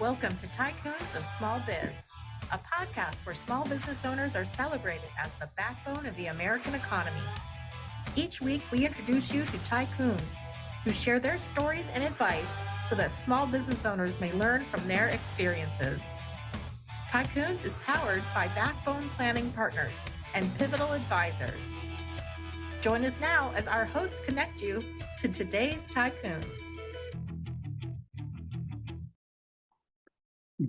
Welcome to Tycoons of Small Biz, a podcast where small business owners are celebrated as the backbone of the American economy. Each week, we introduce you to tycoons who share their stories and advice so that small business owners may learn from their experiences. Tycoons is powered by Backbone Planning Partners and Pivotal Advisors. Join us now as our hosts connect you to today's tycoons.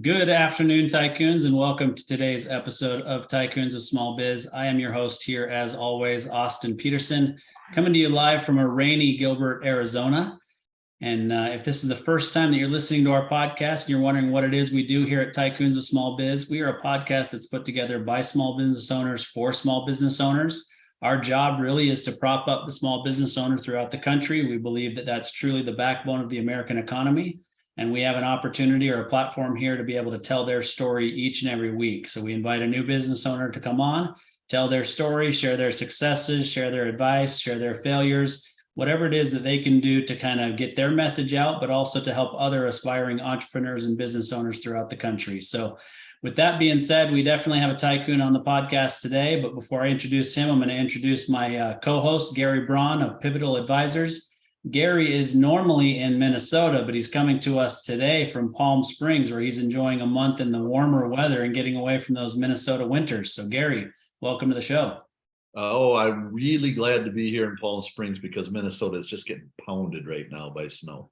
Good afternoon, Tycoons, and welcome to today's episode of Tycoons of Small Biz. I am your host here, as always, Austin Peterson, coming to you live from a rainy Gilbert, Arizona. And if this is the first time that you're listening to our podcast and you're wondering what it is we do here at Tycoons of Small Biz, we are a podcast that's put together by small business owners for small business owners. Our job really is to prop up the small business owner throughout the country. We believe that that's truly the backbone of the American economy. And we have an opportunity or a platform here to be able to tell their story each and every week. So we invite a new business owner to come on, tell their story, share their successes, share their advice, share their failures, whatever it is that they can do to kind of get their message out, but also to help other aspiring entrepreneurs and business owners throughout the country. So with that being said, we definitely have a tycoon on the podcast today. But before I introduce him, I'm going to introduce my co-host, Gary Braun of Pivotal Advisors. Gary is normally in Minnesota, but he's coming to us today from Palm Springs, where he's enjoying a month in the warmer weather and getting away from those Minnesota winters. So Gary, welcome to the show. Oh, I'm really glad to be here in Palm Springs because Minnesota is just getting pounded right now by snow.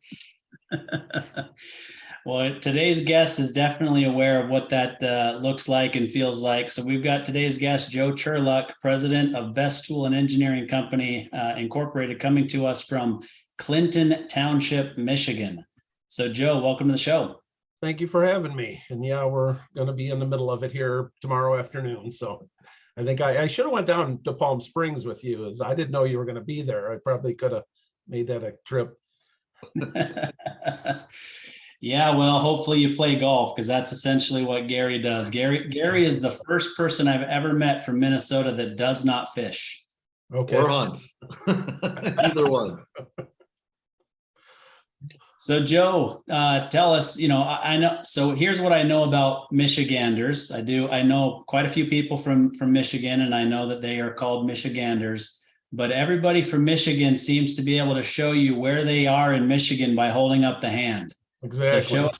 Well, today's guest is definitely aware of what that looks like and feels like. So we've got today's guest, Joe Cherluck, president of Best Tool and Engineering Company Incorporated, coming to us from Clinton Township, Michigan. So Joe, welcome to the show. Thank you for having me. And yeah, we're going to be in the middle of it here tomorrow afternoon. So I think I should have went down to Palm Springs with you, as I didn't know you were going to be there. I probably could have made that a trip. Yeah, well, hopefully you play golf, because that's essentially what Gary does. Gary is the first person I've ever met from Minnesota that does not fish. Okay. Or hunt. Either one. So Joe, tell us, I know, so here's what I know about Michiganders. I know quite a few people from Michigan, and I know that they are called Michiganders, but everybody from Michigan seems to be able to show you where they are in Michigan by holding up the hand. Exactly. So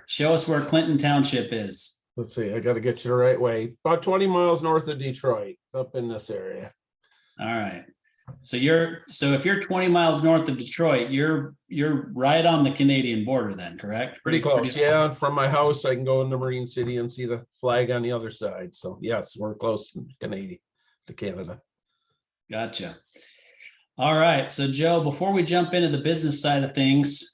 show us where Clinton Township is. Let's see. I got to get you the right way. About 20 miles north of Detroit, up in this area. All right. So if you're 20 miles north of Detroit, you're right on the Canadian border then, correct? Pretty close. Yeah. From my house, I can go into Marine City and see the flag on the other side. So yes, we're close to Canada. Gotcha. All right. So Joe, before we jump into the business side of things,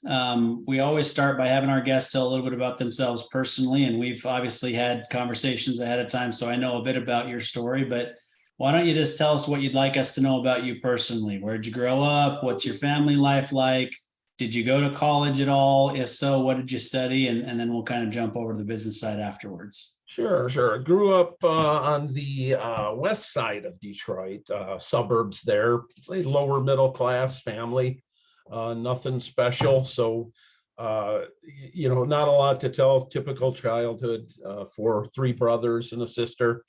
we always start by having our guests tell a little bit about themselves personally. And we've obviously had conversations ahead of time, so I know a bit about your story, but why don't you just tell us what you'd like us to know about you personally? Where'd you grow up? What's your family life like? Did you go to college at all? If so, what did you study? And then we'll kind of jump over to the business side afterwards. Sure. I grew up on the west side of Detroit, suburbs there, lower middle class family, nothing special. So, not a lot to tell. Typical childhood for three brothers and a sister.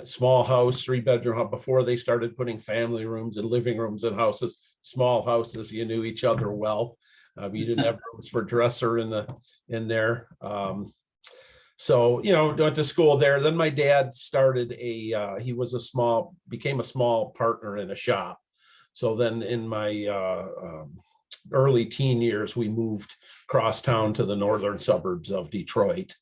Small house, 3-bedroom house. Before they started putting family rooms and living rooms in houses, small houses, you knew each other well. You didn't have rooms for dresser in there. So, went to school there. Then my dad started he became a small partner in a shop. So then in my early teen years, we moved across town to the northern suburbs of Detroit.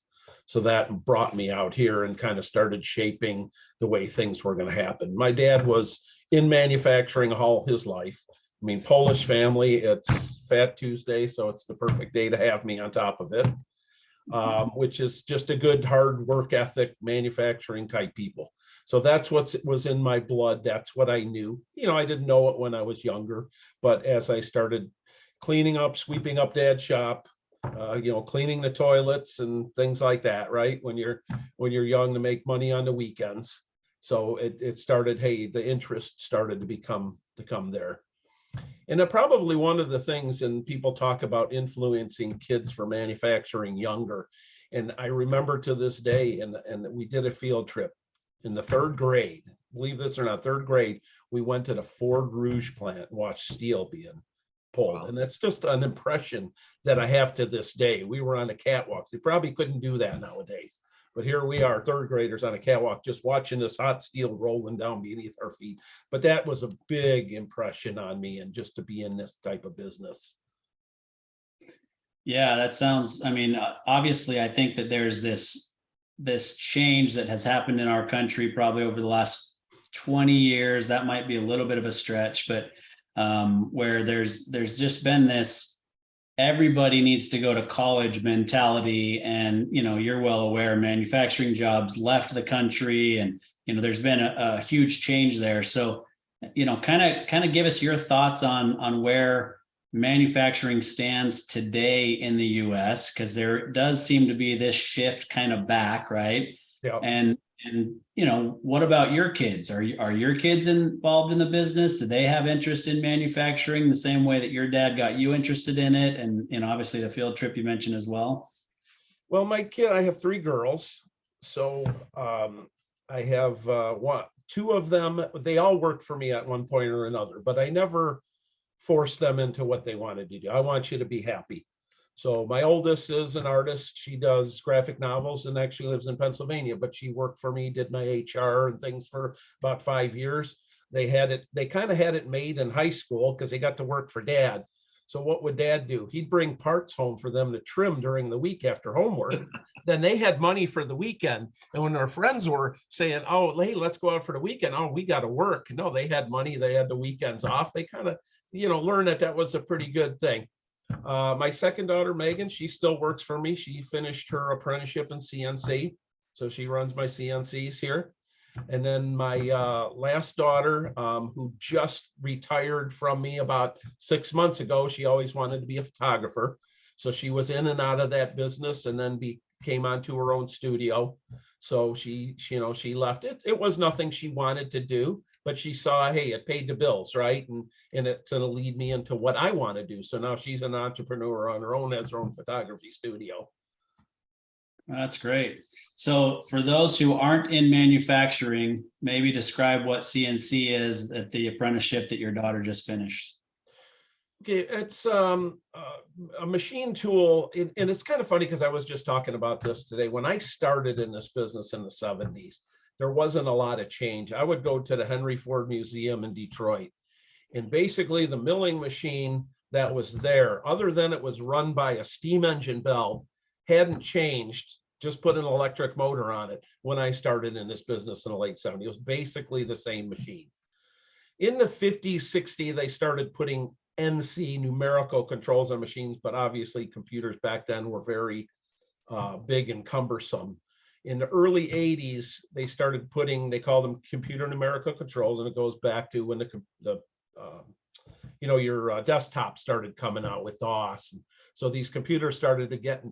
So that brought me out here and kind of started shaping the way things were going to happen. My dad was in manufacturing all his life. I mean, Polish family, it's Fat Tuesday, so it's the perfect day to have me on top of it. Which is just a good hard work ethic, manufacturing type people. So that's what was in my blood. That's what I knew. I didn't know it when I was younger, but as I started cleaning up, sweeping up dad's shop, cleaning the toilets and things like that, right? When you're young, to make money on the weekends. So it started, the interest started to come there. And probably one of the things, and people talk about influencing kids for manufacturing younger. And I remember to this day, and we did a field trip in the third grade, believe this or not, third grade, we went to the Ford Rouge plant and watched steel being pulled. Wow. And that's just an impression that I have to this day. We were on the catwalks. They probably couldn't do that nowadays. But here we are, third graders on a catwalk, just watching this hot steel rolling down beneath our feet. But that was a big impression on me, and just to be in this type of business. Yeah, that sounds, I mean, obviously, I think that there's this change that has happened in our country probably over the last 20 years. That might be a little bit of a stretch, but where there's just been this everybody needs to go to college mentality. And, you're well aware manufacturing jobs left the country, and, there's been a huge change there. So, kind of give us your thoughts on where manufacturing stands today in the US, because there does seem to be this shift kind of back, right? Yeah. And what about your kids? Are your kids involved in the business? Do they have interest in manufacturing the same way that your dad got you interested in it? And obviously the field trip you mentioned as well. Well, I have 3 girls. So I have two of them, they all worked for me at one point or another, but I never force them into what they wanted to do. I want you to be happy. So my oldest is an artist. She does graphic novels and actually lives in Pennsylvania, but she worked for me, did my HR and things for about 5 years. They kind of had it made in high school because they got to work for dad. So what would dad do? He'd bring parts home for them to trim during the week after homework. Then they had money for the weekend. And when our friends were saying, oh, hey, let's go out for the weekend. Oh, we got to work. No, they had money. They had the weekends off. They kind of, learned that was a pretty good thing. My second daughter, Megan, she still works for me. She finished her apprenticeship in CNC. So she runs my CNCs here. And then my last daughter, who just retired from me about 6 months ago, she always wanted to be a photographer. So she was in and out of that business, and then came onto her own studio. So she left it. It was nothing she wanted to do, but she saw, hey, it paid the bills, right? And it's going to lead me into what I want to do. So now she's an entrepreneur on her own, has her own photography studio. That's great. So for those who aren't in manufacturing, maybe describe what CNC is at the apprenticeship that your daughter just finished. Okay, it's a machine tool, and it's kind of funny because I was just talking about this today. When I started in this business in the 70s, there wasn't a lot of change. I would go to the Henry Ford Museum in Detroit, and basically the milling machine that was there, other than it was run by a steam engine bell, hadn't changed. Just put an electric motor on it when I started in this business in the late 70s. It was basically the same machine. In the 50s, 60s, they started putting NC numerical controls on machines, but obviously computers back then were very big and cumbersome. In the early 80s, they started putting, they call them computer numerical controls, and it goes back to when your desktop started coming out with DOS. And so these computers started to get,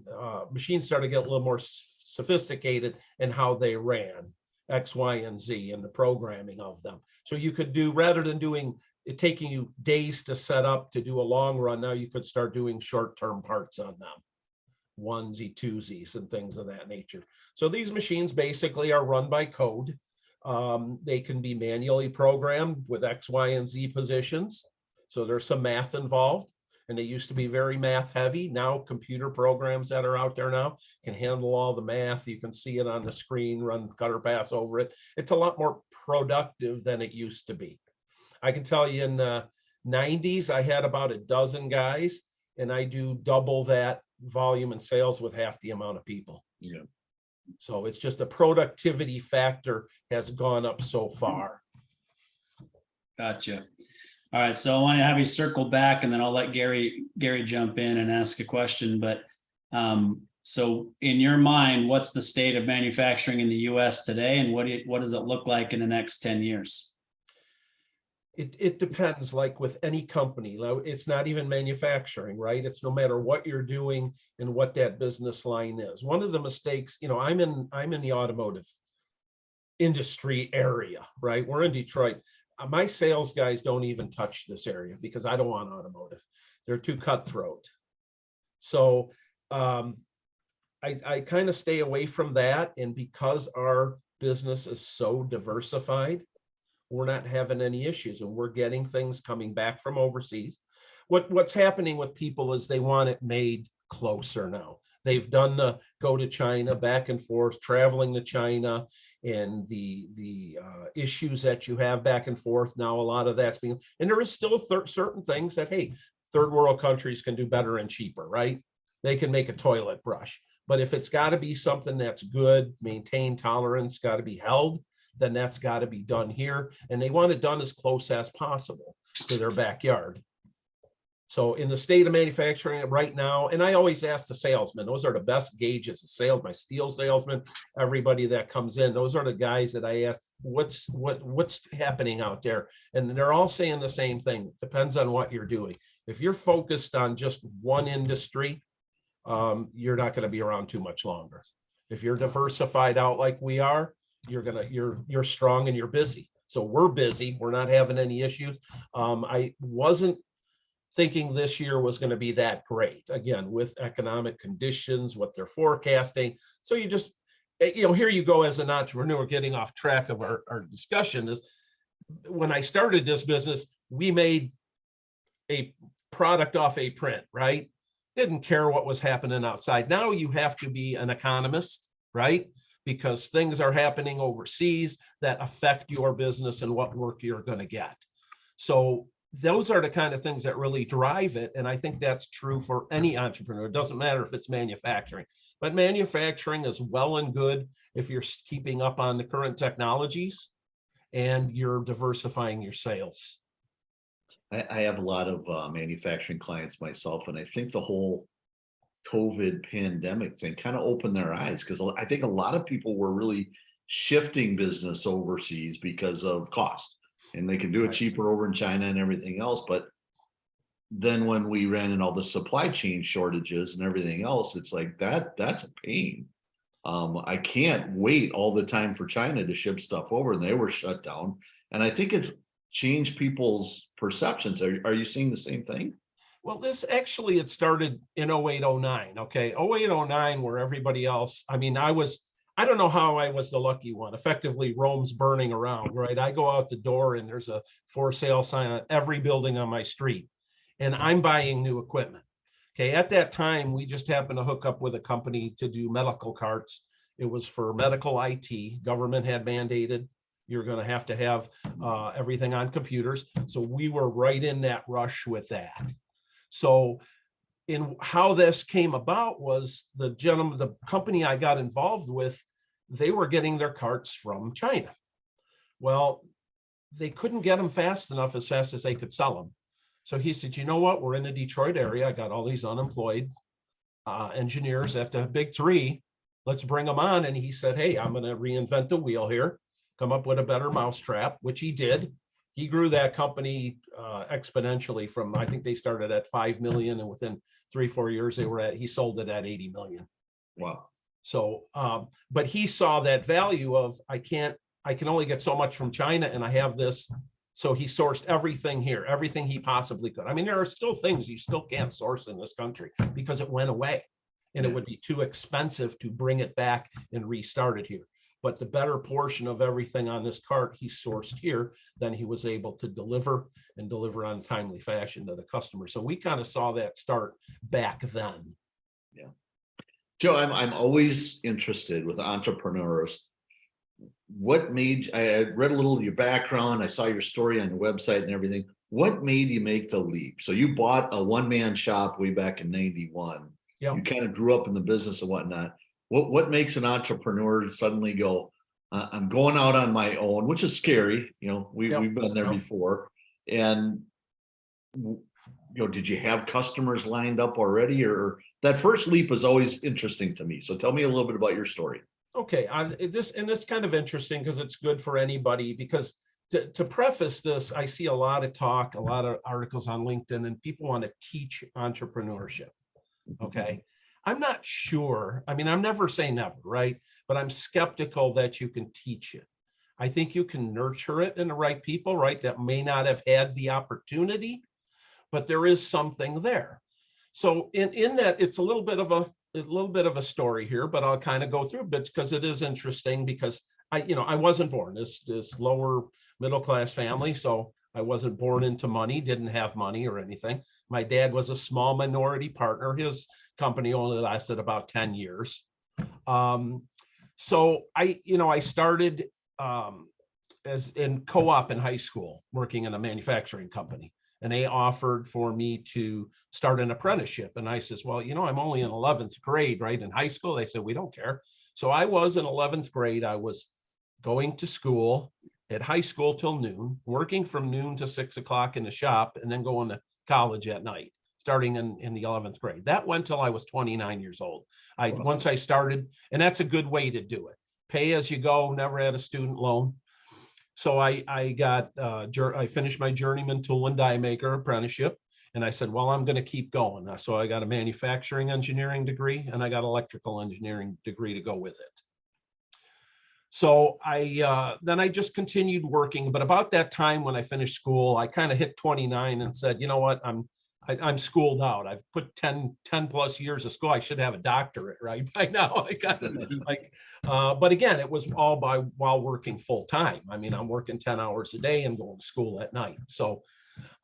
machines started to get a little more sophisticated in how they ran X, Y, and Z and the programming of them. So you could do, rather than it taking you days to set up to do a long run, now you could start doing short-term parts on them, onesie, twosies, and things of that nature. So these machines basically are run by code. They can be manually programmed with X, Y, and Z positions. So there's some math involved, and they used to be very math heavy. Now computer programs that are out there now can handle all the math. You can see it on the screen, run cutter pass over it. It's a lot more productive than it used to be. I can tell you in the 90s, I had about a dozen guys, and I do double that volume and sales with half the amount of people. Yeah. So it's just the productivity factor has gone up so far. Gotcha. All right. So I want to have you circle back, and then I'll let Gary jump in and ask a question. But so in your mind, what's the state of manufacturing in the US today, and what does it look like in the next 10 years? It depends, like with any company. It's not even manufacturing, right? It's no matter what you're doing and what that business line is. One of the mistakes, I'm in the automotive industry area, right? We're in Detroit. my sales guys don't even touch this area because I don't want automotive. They're too cutthroat. So I kind of stay away from that. And because our business is so diversified, we're not having any issues, and we're getting things coming back from overseas. What's happening with people is they want it made closer now. They've done the go to China, back and forth, traveling to China, and the issues that you have back and forth. Now a lot of that's being, and there is still certain things that, hey, third world countries can do better and cheaper, right? They can make a toilet brush. But if it's got to be something that's good, maintain tolerance, got to be held, then that's got to be done here. And they want it done as close as possible to their backyard. So in the state of manufacturing right now, and I always ask the salesmen, those are the best gauges of sales, my steel salesman, everybody that comes in, those are the guys that I ask, what's happening out there? And they're all saying the same thing. It depends on what you're doing. If you're focused on just one industry, you're not going to be around too much longer. If you're diversified out like we are, you're strong and you're busy. So we're busy. We're not having any issues. I wasn't thinking this year was going to be that great, again, with economic conditions, what they're forecasting. So you just, here you go as an entrepreneur, getting off track of our discussion is, when I started this business, we made a product off a print, right? Didn't care what was happening outside. Now you have to be an economist, right? Because things are happening overseas that affect your business and what work you're going to get. So those are the kind of things that really drive it. And I think that's true for any entrepreneur. It doesn't matter if it's manufacturing, but manufacturing is well and good if you're keeping up on the current technologies and you're diversifying your sales. I have a lot of manufacturing clients myself, and I think the whole COVID pandemic thing kind of opened their eyes, because I think a lot of people were really shifting business overseas because of cost, and they can do it cheaper over in China and everything else. But then when we ran in all the supply chain shortages and everything else, it's like that's a pain. I can't wait all the time for China to ship stuff over, and they were shut down. And I think it's changed people's perceptions. Are you seeing the same thing? Well, this actually, it started in 08, 09. Okay. 08, 09, where everybody else, I don't know how I was the lucky one. Effectively, Rome's burning around, right? I go out the door and there's a for sale sign on every building on my street, and I'm buying new equipment. Okay. At that time, we just happened to hook up with a company to do medical carts. It was for medical IT. Government had mandated you're going to have everything on computers. So we were right in that rush with that. So in how this came about was the company I got involved with, they were getting their carts from China. Well, they couldn't get them fast enough, as fast as they could sell them. So he said, you know what? We're in the Detroit area. I got all these unemployed engineers at the big three. Let's bring them on. And he said, hey, I'm going to reinvent the wheel here, come up with a better mousetrap, which he did. He grew that company exponentially from, I think they started at 5 million, and within 3-4 years he sold it at 80 million. Wow. So, but he saw that value of, I can only get so much from China, and I have this. So he sourced everything here, everything he possibly could. I mean, there are still things you still can't source in this country because it went away, and it would be too expensive to bring it back and restart it here. But the better portion of everything on this cart he sourced here, then he was able to deliver on a timely fashion to the customer. So we kind of saw that start back then. Yeah. Joe, I'm always interested with entrepreneurs. What made, I read a little of your background, I saw your story on your website and everything. What made you make the leap? So you bought a one-man shop way back in 91. Yeah. You kind of grew up in the business and whatnot. What makes an entrepreneur suddenly go, I'm going out on my own, which is scary. We've been there before. And, did you have customers lined up already, or that first leap is always interesting to me. So tell me a little bit about your story. Okay. This kind of interesting because it's good for anybody, because to preface this, I see a lot of talk, a lot of articles on LinkedIn, and people want to teach entrepreneurship. Okay. I'm not sure. I mean, I'm never say never, right? But I'm skeptical that you can teach it. I think you can nurture it in the right people, right? That may not have had the opportunity, but there is something there. So in that, it's a little bit of a story here, but I'll kind of go through it because it is interesting because I wasn't born this lower middle class family. So I wasn't born into money, didn't have money or anything. My dad was a small minority partner. His company only lasted about 10 years. So I started as in co-op in high school, working in a manufacturing company. And they offered for me to start an apprenticeship. And I says, well, I'm only in 11th grade, right? In high school, they said, we don't care. So I was in 11th grade. I was going to school at high school till noon, working from noon to 6 o'clock in the shop, and then going to college at night, starting in the 11th grade. That went till I was 29 years old. Once I started, and that's a good way to do it. Pay as you go, never had a student loan. So I finished my journeyman tool and die maker apprenticeship. And I said, well, I'm going to keep going. So I got a manufacturing engineering degree and I got electrical engineering degree to go with it. So then I just continued working. But about that time when I finished school, I kind of hit 29 and said, you know what, I'm schooled out. I've put 10 plus years of school. I should have a doctorate right by now. I got but again, it was all while working full time. I mean, I'm working 10 hours a day and going to school at night. So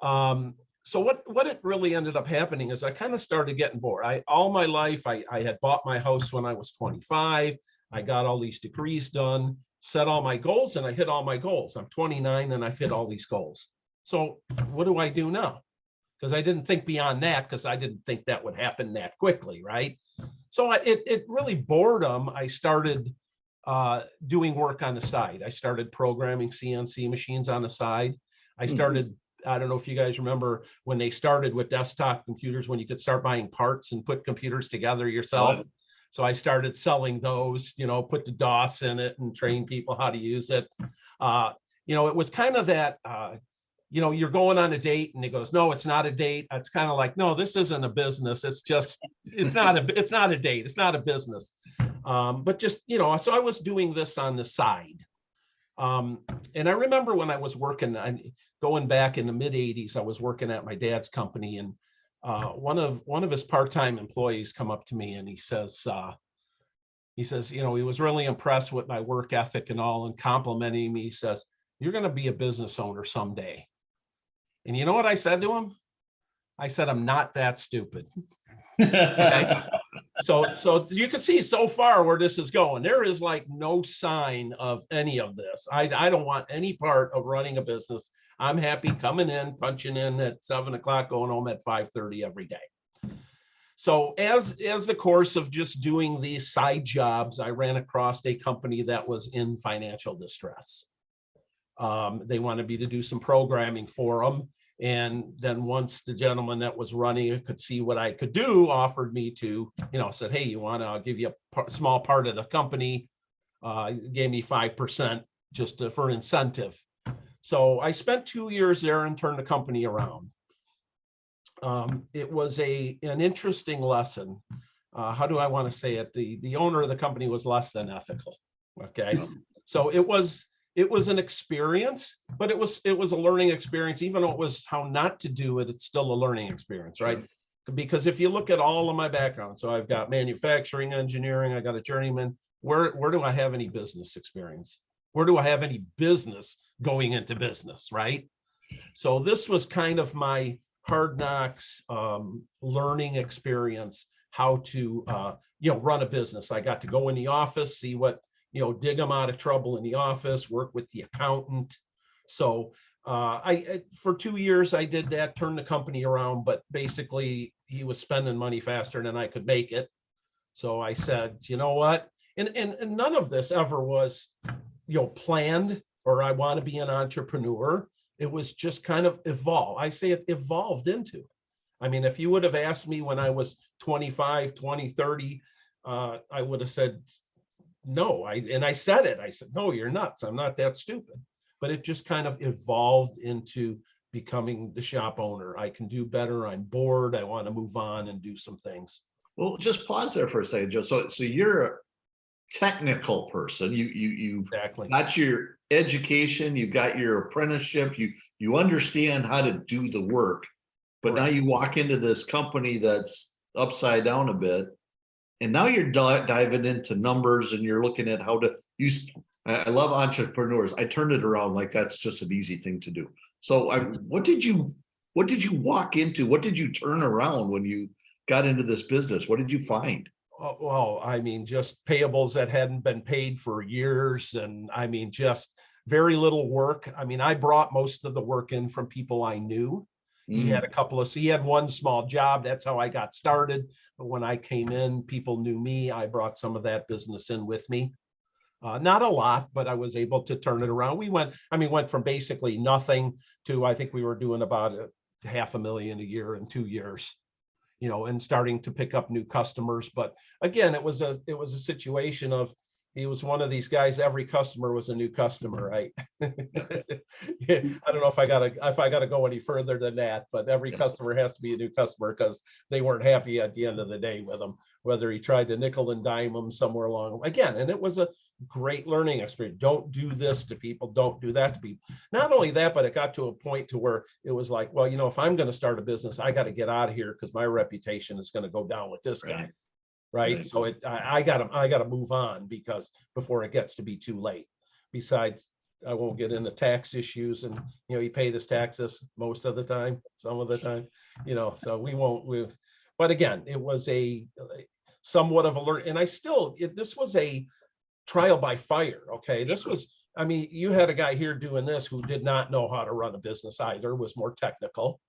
what it really ended up happening is I kind of started getting bored. All my life, I had bought my house when I was 25. I got all these degrees done, set all my goals, and I hit all my goals. I'm 29 and I've hit all these goals. So what do I do now? Because I didn't think beyond that, because I didn't think that would happen that quickly, right? So it really boredom. I started doing work on the side. I started programming CNC machines on the side. I started, I don't know if you guys remember when they started with desktop computers, when you could start buying parts and put computers together yourself. So I started selling those, put the DOS in it and train people how to use it. It was kind of that, you're going on a date and it goes, no, it's not a date. It's kind of like, no, this isn't a business. It's not a date. It's not a business. But just, so I was doing this on the side. And I remember when I was working, going back in the mid 80s, I was working at my dad's company, and one of his part-time employees come up to me and he says, he was really impressed with my work ethic and all, and complimenting me. He says, you're going to be a business owner someday. And you know what I said to him? I said, I'm not that stupid. Okay. So you can see so far where this is going. There is like no sign of any of this. I don't want any part of running a business. I'm happy coming in, punching in at 7 o'clock, going home at 5:30 every day. So as the course of just doing these side jobs, I ran across a company that was in financial distress. They wanted me to do some programming for them. And then once the gentleman that was running it could see what I could do, offered me to, said, hey, I'll give you a small part of the company. Gave me 5% just for incentive. So I spent 2 years there and turned the company around. It was an interesting lesson. How do I want to say it? The owner of the company was less than ethical. Okay. So it was an experience, but it was a learning experience. Even though it was how not to do it, it's still a learning experience, right? Because if you look at all of my background, so I've got manufacturing, engineering, I got a journeyman. Where do I have any business experience? Where do I have any business going into business, right? So this was kind of my hard knocks learning experience, how to run a business. I got to go in the office, see what, dig them out of trouble in the office, work with the accountant. So for 2 years, I did that, turned the company around, but basically he was spending money faster than I could make it. So I said, you know what? And none of this ever was, planned, or I want to be an entrepreneur. It was just kind of evolved. I say it evolved into it. I mean, if you would have asked me when I was 25, 20, 30, I would have said, no, I said it. I said, no, you're nuts. I'm not that stupid. But it just kind of evolved into becoming the shop owner. I can do better. I'm bored. I want to move on and do some things. Well, just pause there for a second, Joe. So you're technical person. You've Exactly. got your education, you've got your apprenticeship, you understand how to do the work. But now Correct. you walk into this company that's upside down a bit, and now you're diving into numbers and you're looking at how to use. I love entrepreneurs. I turned it around like that's just an easy thing to do. So what did you walk into? What did you turn around when you got into this business? What did you find? Well, I mean, just payables that hadn't been paid for years. And I mean, just very little work. I mean, I brought most of the work in from people I knew. He had he had one small job. That's how I got started. But when I came in, people knew me. I brought some of that business in with me. Not a lot, but I was able to turn it around. We went from basically nothing to, I think we were doing about $500,000 a year in 2 years, and starting to pick up new customers. But again, it was a situation of, he was one of these guys, every customer was a new customer, right? I don't know if I gotta go any further than that, but every customer has to be a new customer because they weren't happy at the end of the day with them, whether he tried to nickel and dime them somewhere along again. And it was a great learning experience. Don't do this to people, don't do that to people. Not only that, but it got to a point to where it was like, well, if I'm going to start a business, I got to get out of here because my reputation is going to go down with this guy. Right. So I gotta move on because before it gets to be too late. Besides, I won't get into tax issues, and he paid his taxes most of the time, some of the time, so we won't. But again, it was a somewhat of a learn, and this was a trial by fire. Okay, this was. I mean, you had a guy here doing this who did not know how to run a business either, was more technical.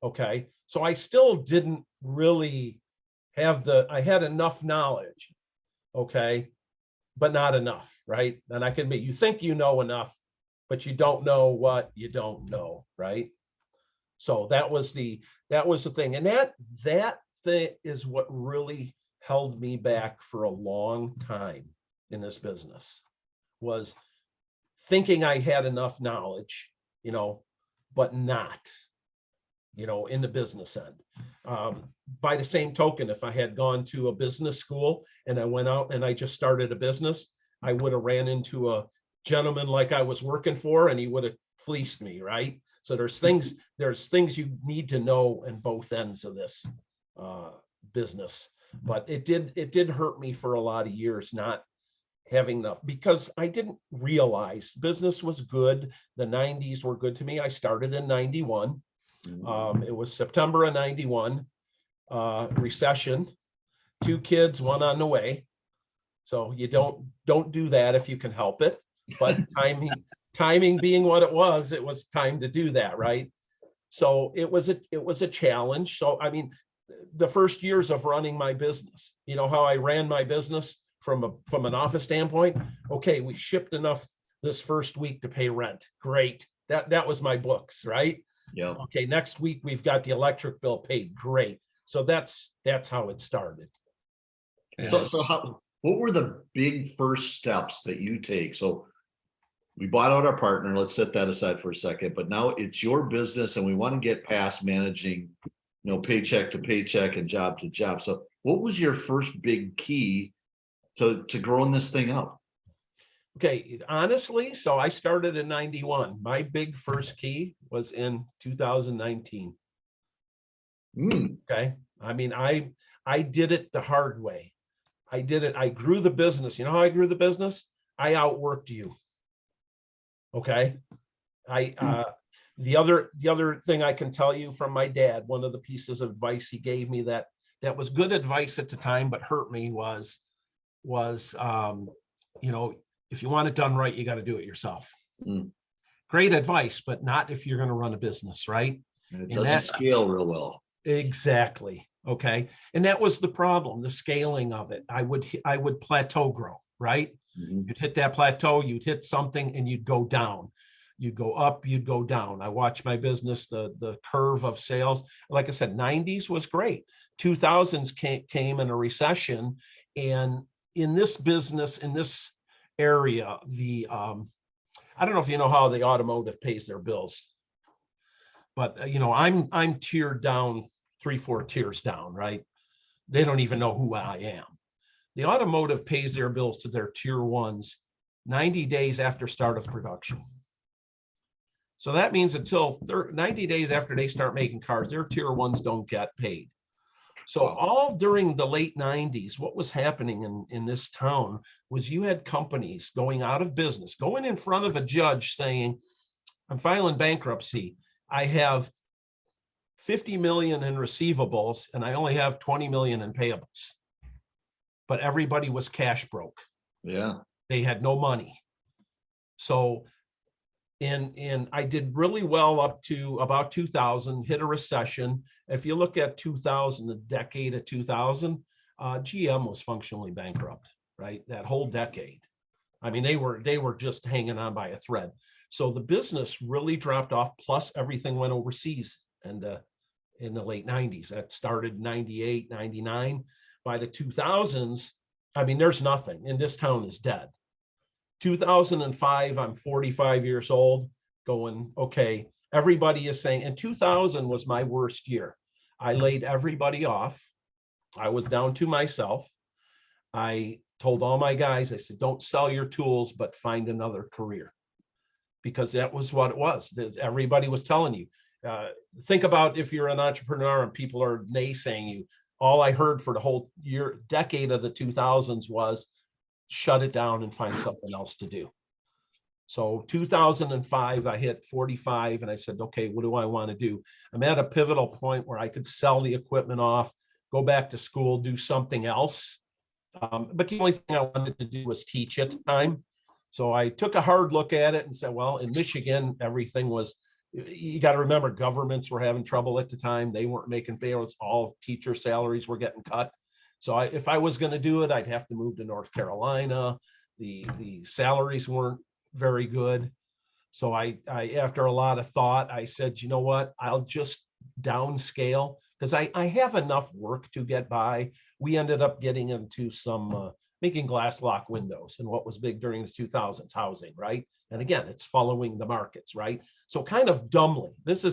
Okay, so I still didn't really I had enough knowledge, okay, but not enough, right? And I can admit, you think you know enough, but you don't know what you don't know, right? So that was the thing. And that thing is what really held me back for a long time in this business, was thinking I had enough knowledge, but not, in the business end. By the same token, if I had gone to a business school and I went out and I just started a business, I would have ran into a gentleman like I was working for, and he would have fleeced me, right? So there's things you need to know in both ends of this business. But it did hurt me for a lot of years not having enough, because I didn't realize business was good. The 90s were good to me. I started in 91. It was September of 91, recession, 2 kids, 1 on the way. So you don't do that if you can help it. But timing being what it was time to do that, right? So it was a challenge. So I mean, the first years of running my business, how I ran my business from an office standpoint. Okay, we shipped enough this first week to pay rent. Great. That was my books, right? Yeah. Okay, next week we've got the electric bill paid. Great. So that's how it started. So what were the big first steps that you take? So we bought out our partner. Let's set that aside for a second. But now it's your business, and we want to get past managing, paycheck to paycheck and job to job. So what was your first big key to growing this thing up? Okay, honestly, so I started in 91. My big first key was in 2019. Okay. I mean, I did it the hard way. I grew the business. You know how I grew the business? I outworked you. Okay. The other thing I can tell you from my dad, one of the pieces of advice he gave me that was good advice at the time, but hurt me was if you want it done right, you got to do it yourself. Great advice, but not if you're going to run a business, right? And it doesn't scale real well. Exactly. Okay. And that was the problem, the scaling of it. I would plateau grow, right? You'd hit that plateau, you'd hit something, and you'd go down. You'd go up, you'd go down. I watched my business, the curve of sales. Like I said, 90s was great. 2000s came in a recession. And in this business, in this area, I don't know if you know how the automotive pays their bills, but I'm tiered down 3-4 tiers down, right? They don't even know who I am. the automotive pays their bills to their tier ones 90 days after start of production. So that means until 90 days after they start making cars, their tier ones don't get paid. So all during the late 90s, what was happening in this town was you had companies going out of business, going in front of a judge saying, I'm filing bankruptcy. I have 50 million in receivables and I only have 20 million in payables. But everybody was cash broke. Yeah. They had no money. So and I did really well up to about 2000, hit a recession. If you look at 2000, the decade of 2000, GM was functionally bankrupt, right? That whole decade. I mean, they were just hanging on by a thread. So the business really dropped off, plus everything went overseas. And in the late 90s, that started 98, 99. By the 2000s, I mean, there's nothing, and this town is dead. 2005, I'm 45 years old, going, okay, everybody is saying, and 2000 was my worst year. I laid everybody off. I was down to myself. I told all my guys, I said, don't sell your tools, but find another career. Because that was what it was. Everybody was telling you. Think about if you're an entrepreneur and people are naysaying you. All I heard for the whole decade of the 2000s was, shut it down and find something else to do. So 2005, I hit 45 and I said, okay, what do I want to do? I'm at a pivotal point where I could sell the equipment off, go back to school, do something else. But the only thing I wanted to do was teach at the time. So I took a hard look at it and said, well, in Michigan, everything was, you got to remember, governments were having trouble at the time. They weren't making payrolls. All teacher salaries were getting cut. So if I was going to do it, I'd have to move to North Carolina. The salaries weren't very good. So I after a lot of thought, I said, you know what, I'll just downscale because I have enough work to get by. We ended up getting into some making glass block windows, and what was big during the 2000s, housing, right? And again, it's following the markets, right? So kind of dumbly, this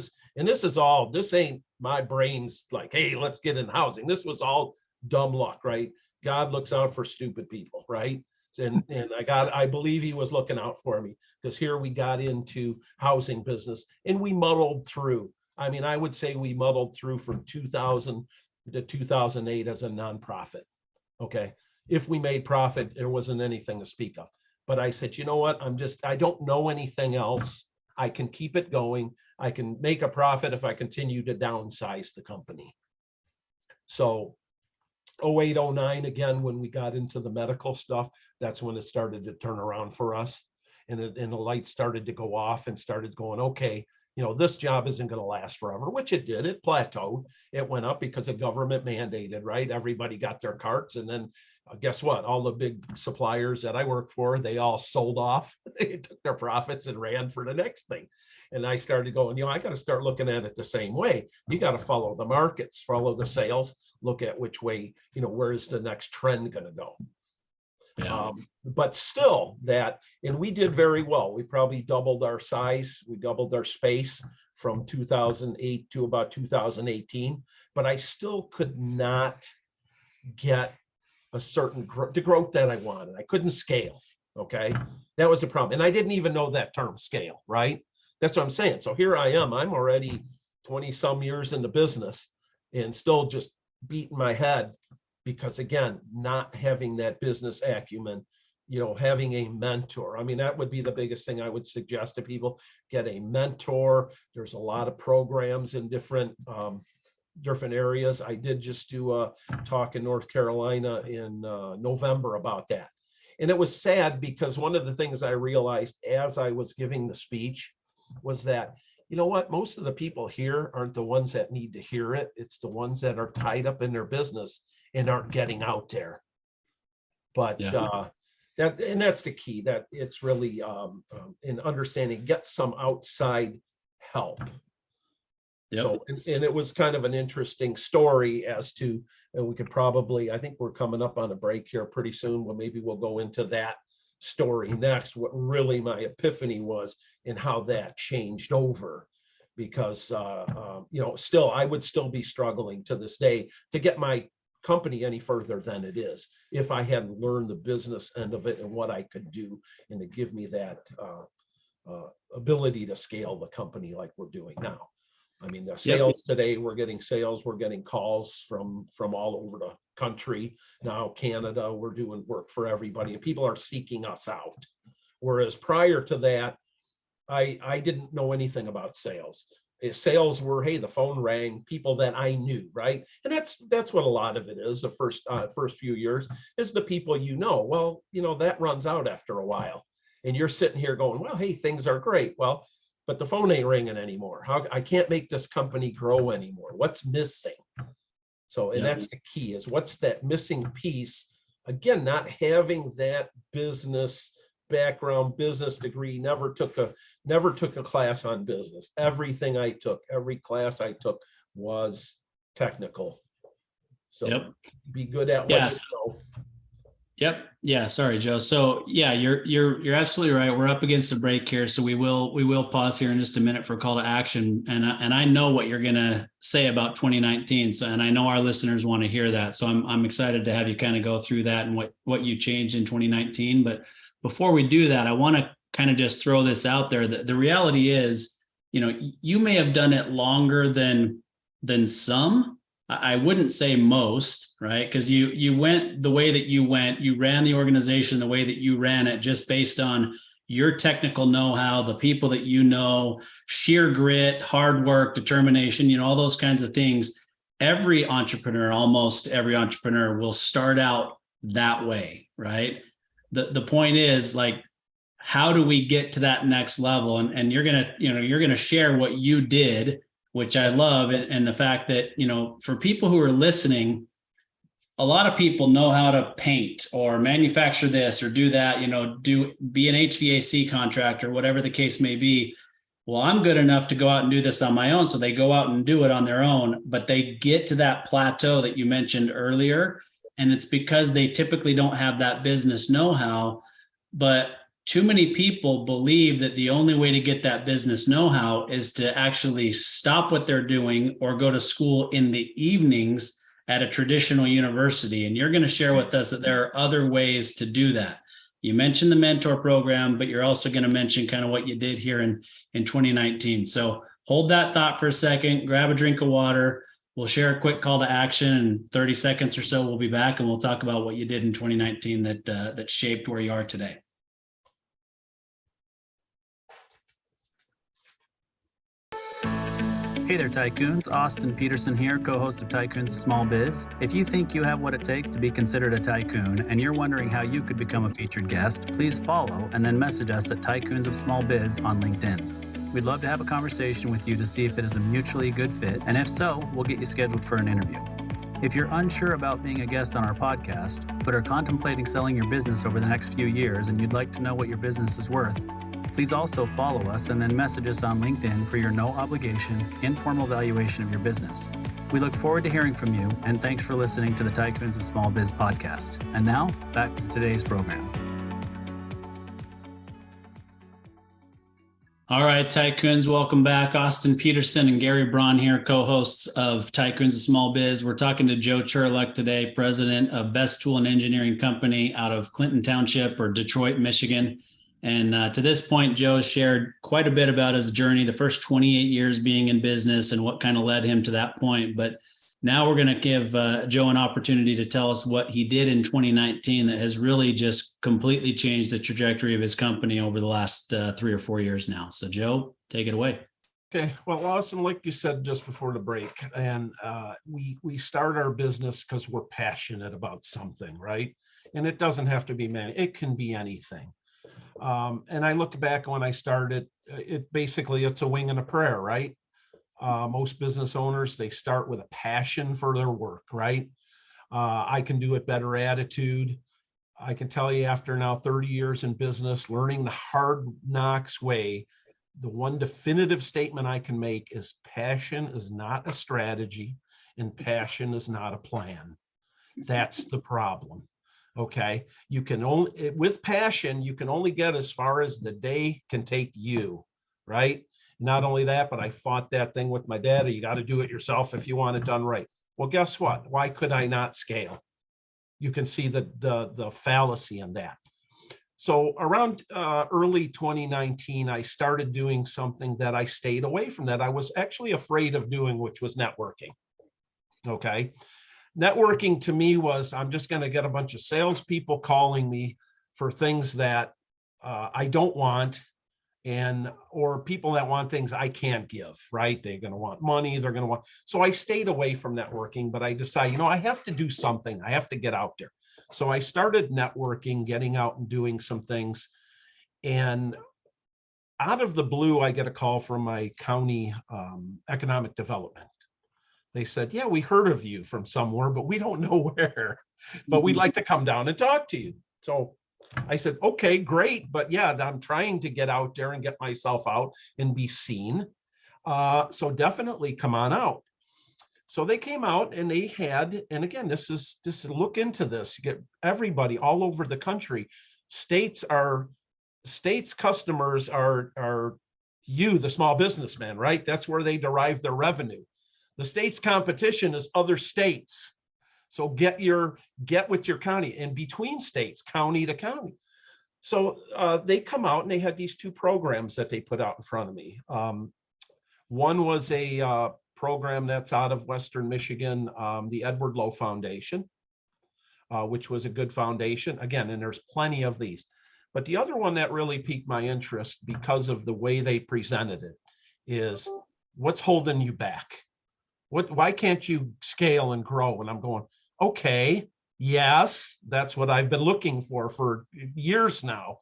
ain't my brains like, hey, let's get in housing. This was all dumb luck, right? God looks out for stupid people, right? And I believe he was looking out for me, because here we got into housing business and we muddled through. I mean, I would say we muddled through from 2000 to 2008 as a nonprofit. Okay. If we made profit, there wasn't anything to speak of. But I said, you know what? I don't know anything else. I can keep it going. I can make a profit if I continue to downsize the company. So 08, 09, again, when we got into the medical stuff, that's when it started to turn around for us. And the lights started to go off and started going, okay, this job isn't going to last forever, which it did. It plateaued. It went up because the government mandated, right? Everybody got their carts. And then guess what? All the big suppliers that I work for, they all sold off. They took their profits and ran for the next thing. And I started going, I got to start looking at it the same way. You got to follow the markets, follow the sales, look at which way, where is the next trend going to go? Yeah. But still and we did very well. We probably doubled our size. We doubled our space from 2008 to about 2018, but I still could not get a certain the growth that I wanted. I couldn't scale. Okay. That was the problem. And I didn't even know that term, scale, right? That's what I'm saying. So here I am. I'm already 20 some years in the business and still just beating my head because, again, not having that business acumen, having a mentor. I mean, that would be the biggest thing I would suggest to people. Get a mentor. There's a lot of programs in different areas. I did just do a talk in North Carolina in November about that. And it was sad because one of the things I realized as I was giving the speech was that, most of the people here aren't the ones that need to hear it. It's the ones that are tied up in their business and aren't getting out there. But that's the key, that it's really in understanding, get some outside help. Yep. So, and it was kind of an interesting story as to, and we could probably, I think we're coming up on a break here pretty soon. Well, maybe we'll go into that story next, what really my epiphany was and how that changed over, because, still, I would still be struggling to this day to get my company any further than it is if I hadn't learned the business end of it and what I could do, and to give me that ability to scale the company like we're doing now. I mean, the sales today, we're getting calls from all over the country. Now Canada, we're doing work for everybody, and people are seeking us out. Whereas prior to that, I didn't know anything about sales. Sales were, hey, the phone rang, people that I knew, right? And that's what a lot of it is. The first few years is the people you know. Well, that runs out after a while, and you're sitting here going, well, hey, things are great. Well, but the phone ain't ringing anymore. I can't make this company grow anymore. What's missing? So, and that's the key, is what's that missing piece? Again, not having that business background, business degree, never took a class on business. Everything I took, every class I took was technical. So be good at what you know. Yep. Yeah. Sorry, Joe. So yeah, you're absolutely right. We're up against a break here, so we will pause here in just a minute for call to action. And I know what you're gonna say about 2019. So, and I know our listeners want to hear that. So I'm excited to have you kind of go through that and what you changed in 2019. But before we do that, I want to kind of just throw this out there. That the reality is, you may have done it longer than some. I wouldn't say most, right? Because you went the way that you went, you ran the organization the way that you ran it, just based on your technical know-how, the people that sheer grit, hard work, determination, all those kinds of things. Almost every entrepreneur will start out that way, right? The point is, like, how do we get to that next level? And you're gonna share what you did, which I love. And the fact that, for people who are listening, a lot of people know how to paint or manufacture this or do that, be an HVAC contractor, whatever the case may be. Well, I'm good enough to go out and do this on my own. So they go out and do it on their own, but they get to that plateau that you mentioned earlier. And it's because they typically don't have that business know-how. But too many people believe that the only way to get that business know-how is to actually stop what they're doing or go to school in the evenings at a traditional university. And you're going to share with us that there are other ways to do that. You mentioned the mentor program, but you're also going to mention kind of what you did here in 2019. So hold that thought for a second, grab a drink of water. We'll share a quick call to action in 30 seconds or so. We'll be back and we'll talk about what you did in 2019 that shaped where you are today. Hey there, Tycoons. Austin Peterson here, co-host of Tycoons of Small Biz. If you think you have what it takes to be considered a tycoon and you're wondering how you could become a featured guest, please follow and then message us at Tycoons of Small Biz on LinkedIn. We'd love to have a conversation with you to see if it is a mutually good fit, and if so, we'll get you scheduled for an interview. If you're unsure about being a guest on our podcast, but are contemplating selling your business over the next few years and you'd like to know what your business is worth, please also follow us and then message us on LinkedIn for your no obligation, informal valuation of your business. We look forward to hearing from you, and thanks for listening to the Tycoons of Small Biz podcast. And now, back to today's program. All right, Tycoons, welcome back. Austin Peterson and Gary Braun here, co-hosts of Tycoons of Small Biz. We're talking to Joe Cherluck today, president of Best Tool and Engineering Company out of Clinton Township or Detroit, Michigan. And to this point, Joe shared quite a bit about his journey, the first 28 years being in business and what kind of led him to that point. But now we're going to give Joe an opportunity to tell us what he did in 2019 that has really just completely changed the trajectory of his company over the last 3 or 4 years now. So Joe, take it away. Okay. Well, Austin, like you said just before the break, and we start our business because we're passionate about something, right? And it doesn't have to be it can be anything. And I look back when I started, it's a wing and a prayer, right? Most business owners, they start with a passion for their work, right? I can do it, better attitude. I can tell you after now 30 years in business, learning the hard knocks way, the one definitive statement I can make is passion is not a strategy and passion is not a plan. That's the problem. Okay. You can only, with passion, you can only get as far as the day can take you, right? Not only that, but I fought that thing with my dad. You got to do it yourself if you want it done right. Well, guess what? Why could I not scale? You can see the fallacy in that. So around early 2019, I started doing something that I stayed away from that I was actually afraid of doing, which was networking. Okay. Networking to me was, I'm just going to get a bunch of salespeople calling me for things that I don't want, or people that want things I can't give, right? They're going to want money. They're going to want, so I stayed away from networking, but I decided, I have to do something. I have to get out there. So I started networking, getting out and doing some things. And out of the blue, I get a call from my county economic development. They said, yeah, we heard of you from somewhere, but we don't know where, but we'd like to come down and talk to you. So I said, okay, great. But yeah, I'm trying to get out there and get myself out and be seen. So definitely come on out. So they came out and they had, and again, this is look into this, you get everybody all over the country. States customers are you, the small businessman, right? That's where they derive their revenue. The state's competition is other states. So get with your county, and between states, county to county. So they come out and they had these two programs that they put out in front of me. One was a program that's out of Western Michigan, the Edward Lowe Foundation, which was a good foundation. Again, and there's plenty of these. But the other one that really piqued my interest because of the way they presented it is, what's holding you back? Why can't you scale and grow? And I'm going, okay, yes, that's what I've been looking for years now.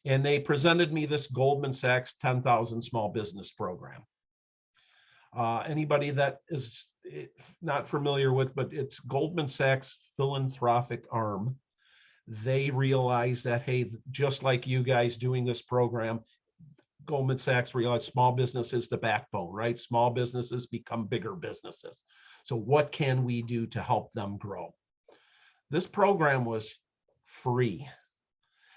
And they presented me this Goldman Sachs 10,000 small business program. Anybody that is not familiar with, but it's Goldman Sachs philanthropic arm. They realize that, hey, just like you guys doing this program, Goldman Sachs realized small business is the backbone, right? Small businesses become bigger businesses. So what can we do to help them grow? This program was free.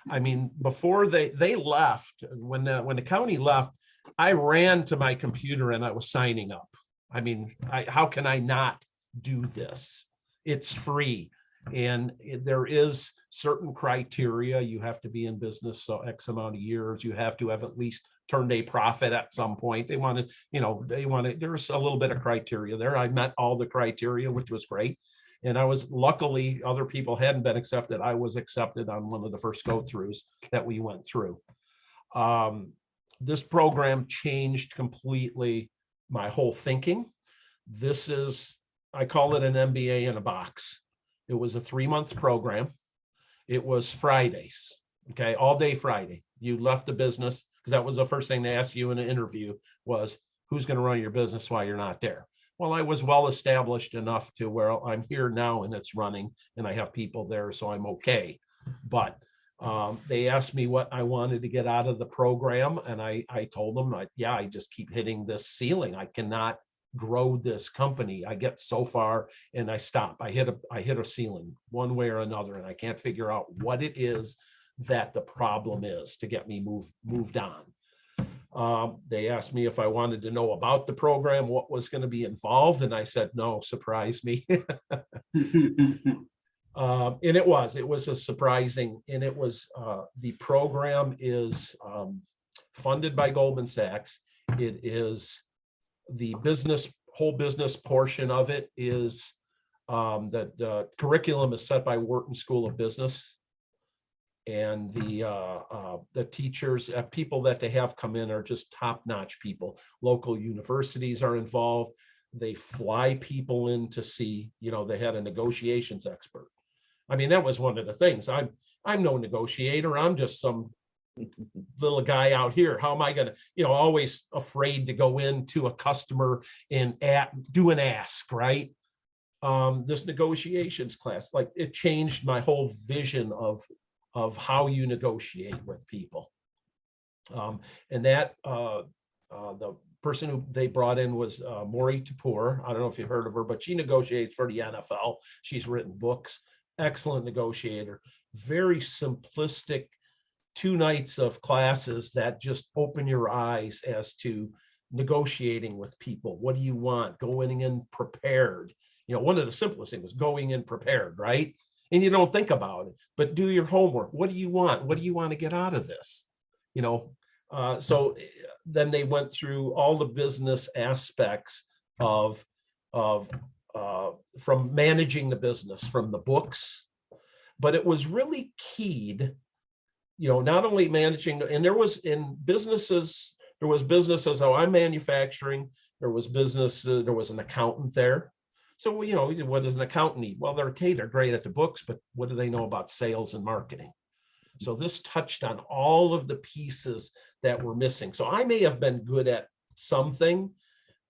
I mean, before they left, when the county left, I ran to my computer and I was signing up. I mean, how can I not do this? It's free. And there is certain criteria. You have to be in business so X amount of years. You have to have at least turned a profit at some point. There's a little bit of criteria there. I met all the criteria, which was great. And I was, luckily, other people hadn't been accepted. I was accepted on one of the first go-throughs that we went through. This program changed completely my whole thinking. I call it an MBA in a box. It was a 3-month program. It was Fridays, okay, all day Friday. You left the business, because that was the first thing they asked you in an interview was, who's going to run your business while you're not there? Well, I was well established enough to where I'm here now and it's running and I have people there, so I'm okay. But they asked me what I wanted to get out of the program. And I told them, I just keep hitting this ceiling. I cannot grow this company. I get so far and I stop. I hit a ceiling one way or another, and I can't figure out what it is that the problem is to get me moved on. They asked me if I wanted to know about the program, what was going to be involved, and I said no, surprise me. And it was a surprising, and it was the program is funded by Goldman Sachs. It is the whole business portion of it is that the curriculum is set by Wharton School of Business, and the teachers, people that they have come in are just top-notch people. Local universities are involved. They fly people in to see. They had a negotiations expert. I mean, that was one of the things. I'm no negotiator. I'm just some little guy out here. How am I going to, always afraid to go into a customer and do an ask, right? This negotiations class, like, it changed my whole vision of how you negotiate with people. And that the person who they brought in was Maury Tapur. I don't know if you've heard of her, but she negotiates for the NFL. She's written books. Excellent negotiator. Very simplistic 2 nights of classes that just open your eyes as to negotiating with people. What do you want? Going in prepared. One of the simplest things was going in prepared, right? And you don't think about it, but do your homework. What do you want? What do you want to get out of this? So then they went through all the business aspects of from managing the business, from the books, but it was really keyed, not only managing, and there was businesses, oh, I'm manufacturing, there was an accountant there. So, what does an accountant need? Well, they're great at the books, but what do they know about sales and marketing? So this touched on all of the pieces that were missing. So I may have been good at something,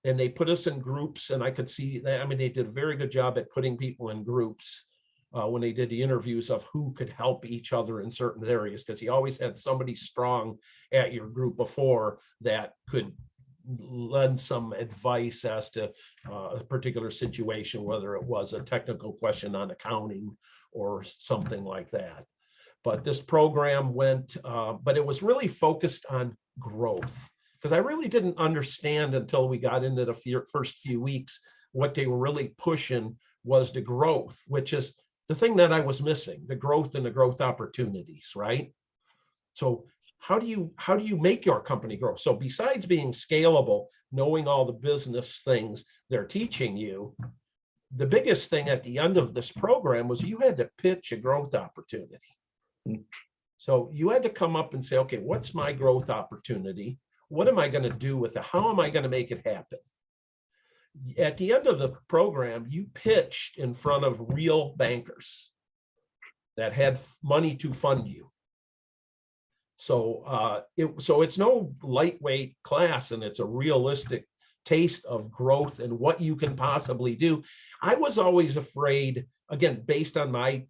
and they put us in groups, and I could see that. They did a very good job at putting people in groups when they did the interviews of who could help each other in certain areas, because you always had somebody strong at your group before that could lend some advice as to a particular situation, whether it was a technical question on accounting or something like that. But this program went, but it was really focused on growth, because I really didn't understand until we got into the first few weeks what they were really pushing was the growth, which is the thing that I was missing, the growth and the growth opportunities, right? So how do you make your company grow? So besides being scalable, knowing all the business things they're teaching you, the biggest thing at the end of this program was you had to pitch a growth opportunity. So you had to come up and say, okay, what's my growth opportunity? What am I going to do with it? How am I going to make it happen? At the end of the program, you pitched in front of real bankers that had money to fund you. So it's no lightweight class, and it's a realistic taste of growth and what you can possibly do. I was always afraid, again, based on my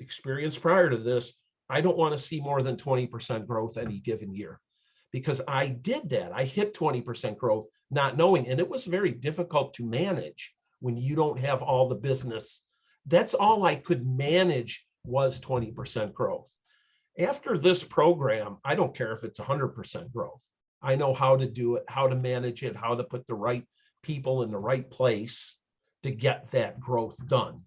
experience prior to this, I don't want to see more than 20% growth any given year, because I did that. I hit 20% growth, not knowing, and it was very difficult to manage when you don't have all the business. That's all I could manage was 20% growth. After this program, I don't care if it's 100% growth. I know how to do it, how to manage it, how to put the right people in the right place to get that growth done.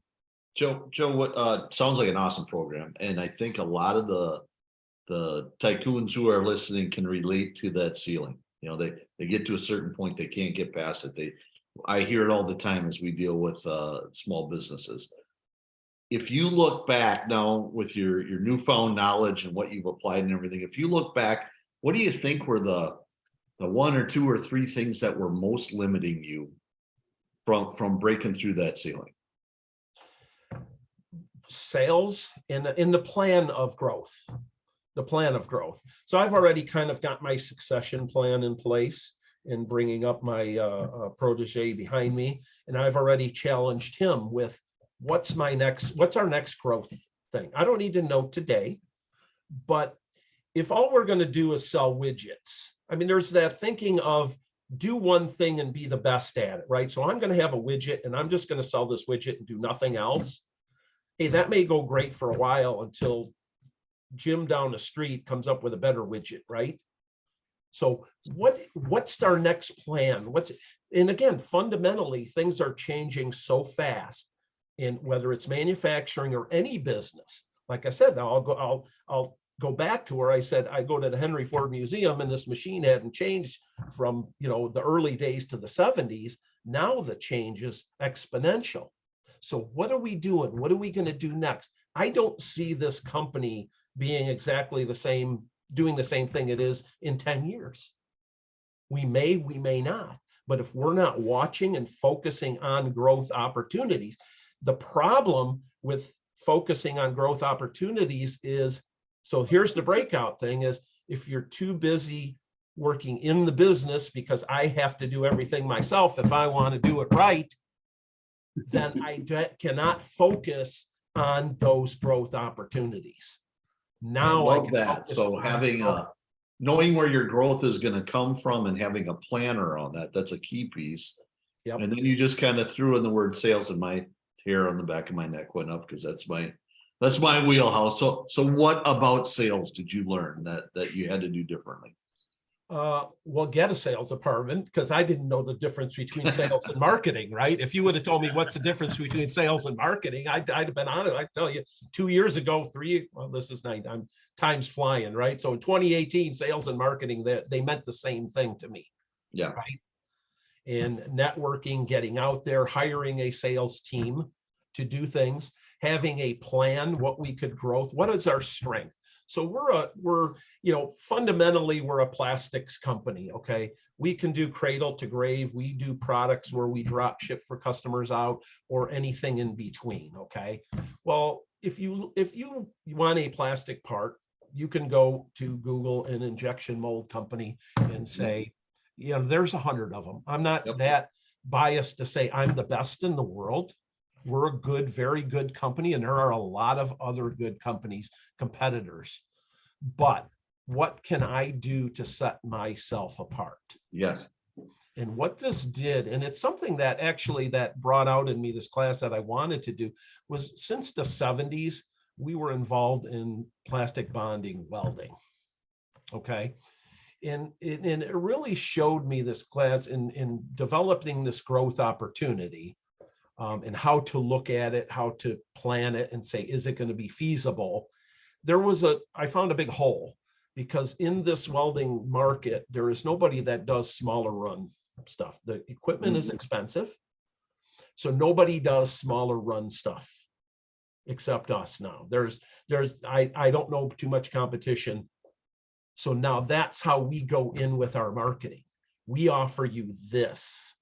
Joe, what sounds like an awesome program, and I think a lot of the tycoons who are listening can relate to that ceiling. They get to a certain point, they can't get past it. I hear it all the time as we deal with small businesses. If you look back now with your newfound knowledge and what you've applied and everything, if you look back, what do you think were the one or two or three things that were most limiting you from breaking through that ceiling? Sales in the plan of growth. So I've already kind of got my succession plan in place in bringing up my protege behind me. And I've already challenged him with what's our next growth thing? I don't need to know today, but if all we're going to do is sell widgets, there's that thinking of do one thing and be the best at it, right? So I'm going to have a widget and I'm just going to sell this widget and do nothing else. Hey, that may go great for a while until Jim down the street comes up with a better widget, right? So what's our next plan? And again, fundamentally, things are changing so fast in whether it's manufacturing or any business. Like I said, now I'll go back to where I said I go to the Henry Ford Museum and this machine hadn't changed from the early days to the 70s. Now the change is exponential. So what are we doing? What are we going to do next? I don't see this company being exactly the same, doing the same thing it is in 10 years. We may not. But if we're not watching and focusing on growth opportunities, the problem with focusing on growth opportunities is, so here's the breakout thing, is if you're too busy working in the business because I have to do everything myself if I want to do it right, then I cannot focus on those growth opportunities. Now I love that. So having knowing where your growth is going to come from and having a planner on that's a key piece. Yep. And then you just kind of threw in the word sales, and my hair on the back of my neck went up because that's my wheelhouse. So what about sales did you learn that you had to do differently? Well, get a sales department, because I didn't know the difference between sales and marketing, right? If you would have told me what's the difference between sales and marketing, I'd have been honest. I'd tell you 2 years ago, well, this is 9, time's flying, right? So in 2018, sales and marketing, they meant the same thing to me. Yeah. Right. And networking, getting out there, hiring a sales team to do things, having a plan, what we could grow, what is our strength? So fundamentally, we're a plastics company. Okay. We can do cradle to grave. We do products where we drop ship for customers out, or anything in between. Okay. Well, if you want a plastic part, you can go to Google an injection mold company and say, there's 100 of them. I'm not that biased to say I'm the best in the world. We're a good, very good company, and there are a lot of other good competitors. But what can I do to set myself apart? Yes. And what this did, and it's something that actually that brought out in me this class that I wanted to do, was since the 70s, we were involved in plastic bonding welding. Okay. And it really showed me, this class, in developing this growth opportunity, and how to look at it, how to plan it and say, is it going to be feasible? I found a big hole, because in this welding market, there is nobody that does smaller run stuff. The equipment is expensive. So nobody does smaller run stuff except us now. I don't know too much competition. So now that's how we go in with our marketing. We offer you this.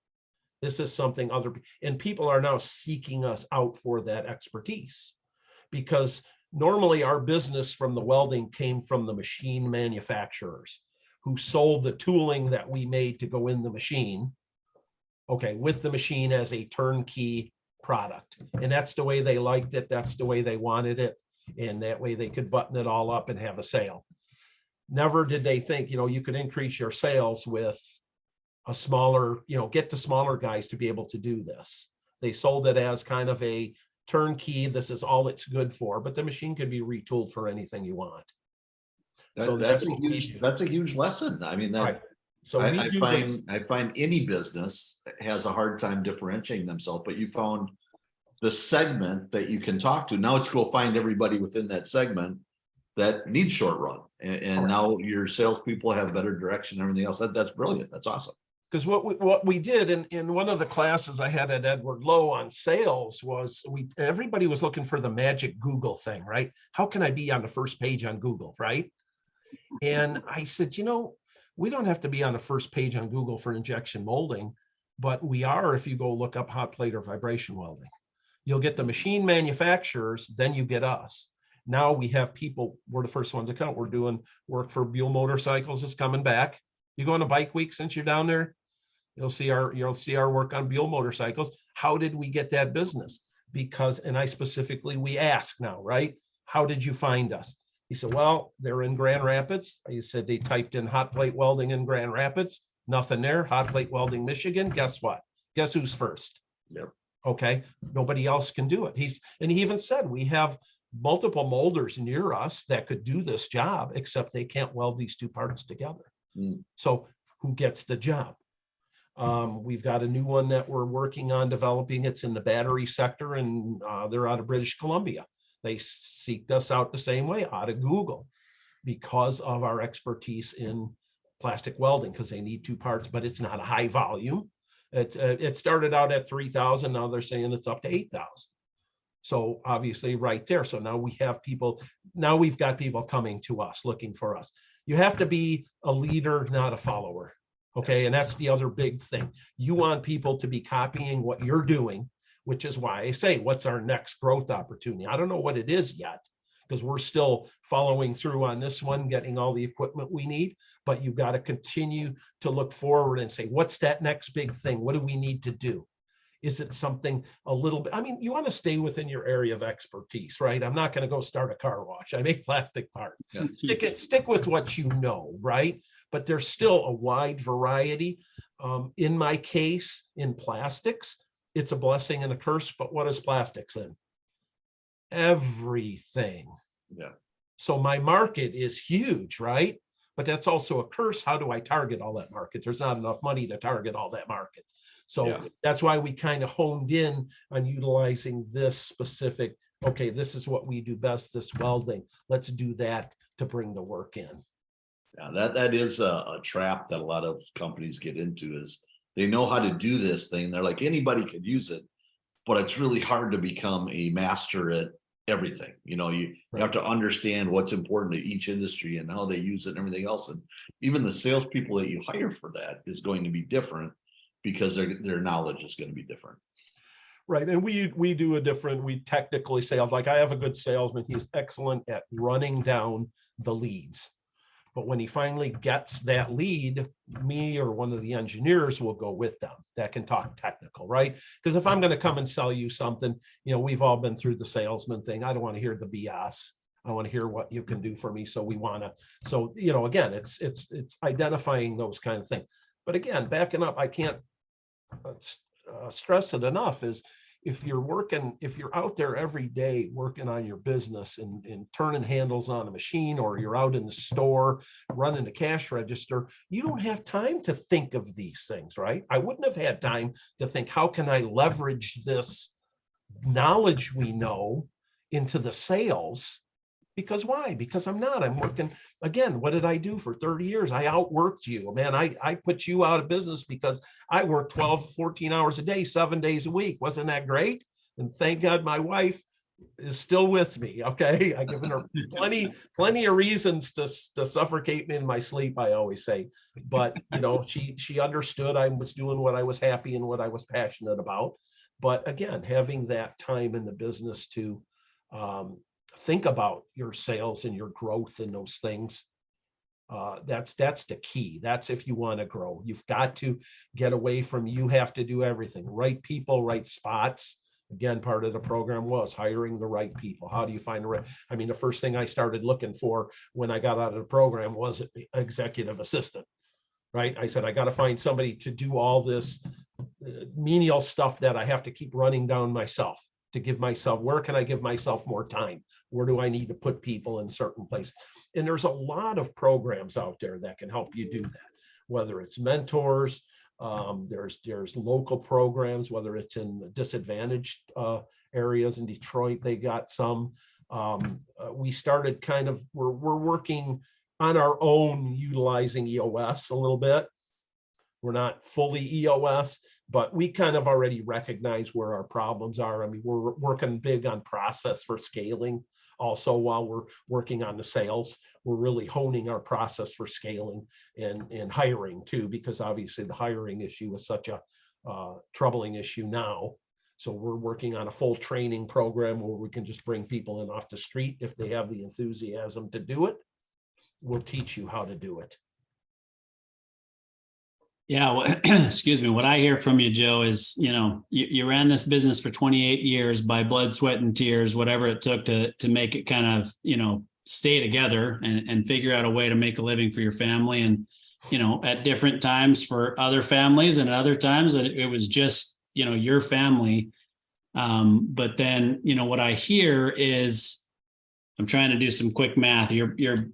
This is something and people are now seeking us out for that expertise, because normally our business from the welding came from the machine manufacturers who sold the tooling that we made to go in the machine. Okay, with the machine as a turnkey product. And that's the way they liked it. That's the way they wanted it. And that way they could button it all up and have a sale. Never did they think, you could increase your sales with a smaller, get to smaller guys to be able to do this. They sold it as kind of a turnkey. This is all it's good for, but the machine could be retooled for anything you want. That's a huge lesson. I mean, right. So I find any business has a hard time differentiating themselves, but you found the segment that you can talk to. Now it's go find everybody within that segment that needs short run. And now your salespeople have better direction and everything else. That's brilliant. That's awesome. Because what we did in one of the classes I had at Edward Lowe on sales was everybody was looking for the magic Google thing, right? How can I be on the first page on Google, right? And I said, we don't have to be on the first page on Google for injection molding, but we are if you go look up hot plate or vibration welding. You'll get the machine manufacturers, then you get us. Now we have people, we're the first ones to come. We're doing work for Buell Motorcycles is coming back. You go on a bike week since you're down there, you'll see our work on Buell Motorcycles. How did we get that business? Because, and I specifically, we ask now, right? How did you find us? He said, well, they're in Grand Rapids. I said, they typed in hot plate welding in Grand Rapids, nothing there. Hot plate welding, Michigan. Guess what? Guess who's first? Yep. Okay. Nobody else can do it. He even said, we have multiple molders near us that could do this job, except they can't weld these two parts together. So who gets the job? We've got a new one that we're working on developing. It's in the battery sector, and they're out of British Columbia. They seeked us out the same way, out of Google, because of our expertise in plastic welding, because they need two parts, but it's not a high volume. It started out at 3,000. Now they're saying it's up to 8,000. So obviously right there. So now we have people, now we've got people coming to us, looking for us. You have to be a leader, not a follower. Okay. And that's the other big thing. You want people to be copying what you're doing, which is why I say, what's our next growth opportunity? I don't know what it is yet, because we're still following through on this one, getting all the equipment we need, but you've got to continue to look forward and say, what's that next big thing? What do we need to do? Is it something a little bit, I mean, you want to stay within your area of expertise, right? I'm not going to go start a car wash. I make plastic parts. Yeah. Stick with what you know, right? But there's still a wide variety. In my case, in plastics, it's a blessing and a curse, but what is plastics in? Everything. Yeah. So my market is huge, right? but that's also a curse. How do I target all that market? There's not enough money to target all that market. So Yeah. that's why we kind of honed in on utilizing this specific, okay, this is what we do best, this welding. Let's do that to bring the work in. Yeah, that is a trap that a lot of companies get into, is they know how to do this thing. They're like, anybody could use it, but it's really hard to become a master at everything. You have to understand what's important to each industry and how they use it and everything else. And even the salespeople that you hire for that is going to be different, because their knowledge is going to be different. Right. And we do a different, we technically sales, like I have a good salesman. He's excellent at running down the leads. But when he finally gets that lead, me or one of the engineers will go with them that can talk technical, right? Because if I'm going to come and sell you something, we've all been through the salesman thing. I don't want to hear the BS. I want to hear what you can do for me. So again, it's identifying those kind of things. But again, backing up, I can't stress it enough, is if you're out there every day working on your business and turning handles on a machine, or you're out in the store running the cash register, you don't have time to think of these things, right? I wouldn't have had time to think, how can I leverage this knowledge we know into the sales? Because why? Because I'm working, again, what did I do for 30 years? I outworked you, man. I put you out of business because I work 12, 14 hours a day, 7 days a week. Wasn't that great? And thank God my wife is still with me. Okay. I've given her plenty of reasons to suffocate me in my sleep, I always say. But she understood I was doing what I was happy and what I was passionate about. But again, having that time in the business to think about your sales and your growth and those things. That's the key. That's if you want to grow. You've got to get away from, you have to do everything. Right people, right spots. Again, part of the program was hiring the right people. How do you find the right? I mean, the first thing I started looking for when I got out of the program was an executive assistant, right? I said, I got to find somebody to do all this menial stuff that I have to keep running down myself. To give myself, where can I give myself more time? Where do I need to put people in certain places? And there's a lot of programs out there that can help you do that, whether it's mentors, there's local programs, whether it's in disadvantaged areas in Detroit, they got some. We started we're working on our own utilizing EOS a little bit. We're not fully EOS, but we kind of already recognize where our problems are. I mean, we're working big on process for scaling. Also, while we're working on the sales, we're really honing our process for scaling and hiring too, because obviously the hiring issue is such a troubling issue now. So we're working on a full training program where we can just bring people in off the street. If they have the enthusiasm to do it, we'll teach you how to do it. Yeah, well, excuse me. What I hear from you, Joe, is, you ran this business for 28 years by blood, sweat, and tears, whatever it took to make it kind of, stay together and figure out a way to make a living for your family. And, at different times for other families, and at other times it was just, your family. But then, what I hear is, I'm trying to do some quick math. You're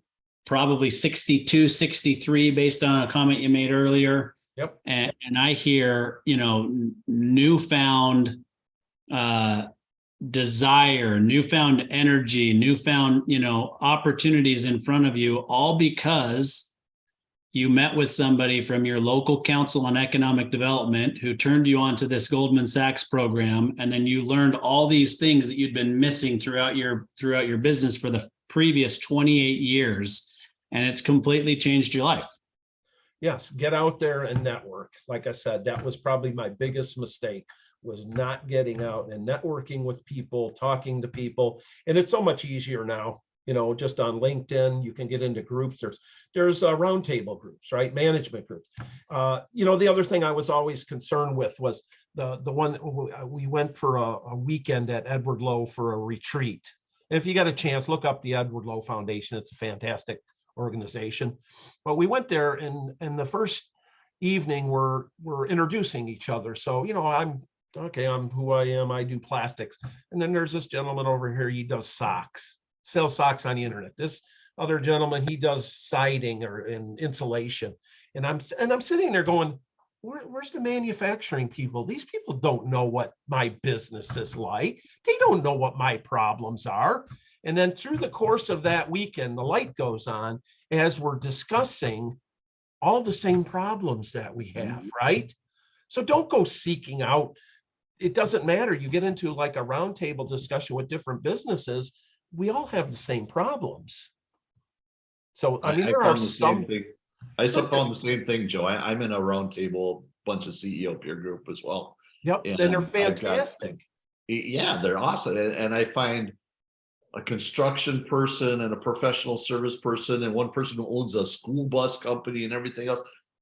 probably 62, 63 based on a comment you made earlier. Yep. And I hear, newfound desire, newfound energy, newfound, opportunities in front of you, all because you met with somebody from your local council on economic development who turned you on to this Goldman Sachs program. And then you learned all these things that you'd been missing throughout your business for the previous 28 years. And it's completely changed your life. Yes, get out there and network. Like I said, that was probably my biggest mistake, was not getting out and networking with people, talking to people. And it's so much easier now, just on LinkedIn, you can get into groups. There's roundtable groups, right? Management groups. The other thing I was always concerned with was the one we went for a weekend at Edward Lowe for a retreat. And if you got a chance, look up the Edward Lowe Foundation. It's a fantastic organization. But we went there, and the first evening we're introducing each other. So, I'm who I am. I do plastics. And then there's this gentleman over here. He does socks, sells socks on the internet. This other gentleman, he does siding or in insulation. And I'm sitting there going, where's the manufacturing people? These people don't know what my business is like. They don't know what my problems are. And then through the course of that weekend, the light goes on as we're discussing all the same problems that we have, right? So don't go seeking out. It doesn't matter. You get into like a roundtable discussion with different businesses. We all have the same problems. So, I mean, there are some. I found the same thing, Joe. I'm in a roundtable, bunch of CEO peer group as well. Yep, and they're fantastic. Yeah, they're awesome. And I find a construction person and a professional service person and one person who owns a school bus company and everything else.